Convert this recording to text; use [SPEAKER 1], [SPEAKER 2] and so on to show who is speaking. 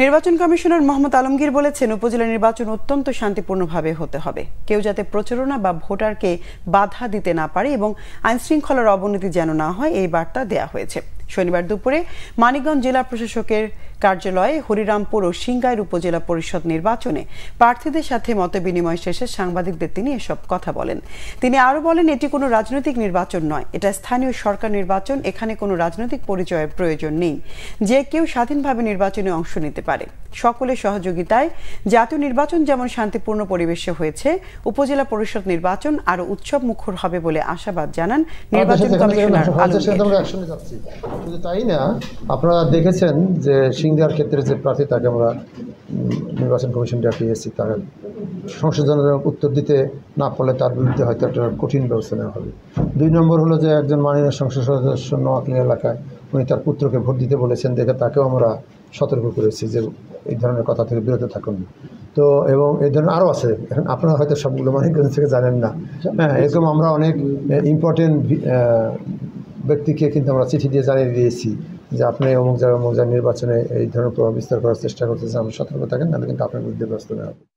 [SPEAKER 1] নির্বাচন কমিশনার মোহাম্মদ আলমগীর বলেছেন, উপজেলা নির্বাচন অত্যন্ত শান্তিপূর্ণভাবে হতে হবে। কেউ যাতে প্রচারণা বা ভোটারকে বাধা দিতে না পারে এবং আইনশৃঙ্খলার অবনতি যেন না হয়, এই বার্তা দেয়া হয়েছে। শনিবার দুপুরে মানিকগঞ্জ জেলা প্রশাসকের কার্যালয়ে হরিরামপুর ও সিংগাইর উপজেলা পরিষদ নির্বাচনে প্রার্থীদের সাথে মতবিনিময় শেষে সাংবাদিকদের তিনি এসব কথা বলেন। তিনি আরও বলেন, এটি কোনো রাজনৈতিক নির্বাচন নয়, এটা স্থানীয় সরকার নির্বাচন। এখানে কোনো রাজনৈতিক পরিচয়ের প্রয়োজন নেই। যে কেউ স্বাধীনভাবে নির্বাচনে অংশ নিতে পারে। সকলের সহযোগিতায় জাতীয় নির্বাচন যেমন শান্তিপূর্ণ পরিবেশে হয়েছে, উপজেলা পরিষদ নির্বাচন আরো উৎসব মুখর হবে বলে আশাবাদ জানান নির্বাচন কমিশনার আলমগীর।
[SPEAKER 2] শুধু তাই না, আপনারা দেখেছেন যে সিংহার ক্ষেত্রে যে প্রার্থী তাকে আমরা নির্বাচন কমিশন ডাকিয়েছি, তার সংশোধনের উত্তর দিতে না পারলে তার বিরুদ্ধে হয়তো একটা কঠিন ব্যবস্থা নেওয়া হবে। 2 নম্বর হলো যে একজন মাননীয় সংসদ সদস্য নোয়াখালী এলাকায় উনি তার পুত্রকে ভোট দিতে বলেছেন, দেখে তাকেও আমরা সতর্ক করেছি যে এই ধরনের কথা থেকে বিরত থাকুন। তো এবং এই ধরনের আরও আছে, এখন আপনারা হয়তো সবগুলো মানিকগঞ্জ থেকে জানেন না। হ্যাঁ, এরকম আমরা অনেক ইম্পর্টেন্ট ব্যক্তিকে কিন্তু আমরা চিঠি দিয়ে জানিয়ে দিয়েছি যে আপনি অমুক জায়গায় নির্বাচনে এই ধরনের প্রভাব বিস্তার করার চেষ্টা করতেছেন, আপনি সতর্ক থাকেন, নাহলে কিন্তু আপনার বিরুদ্ধে ব্যবস্থা নেওয়া হবে।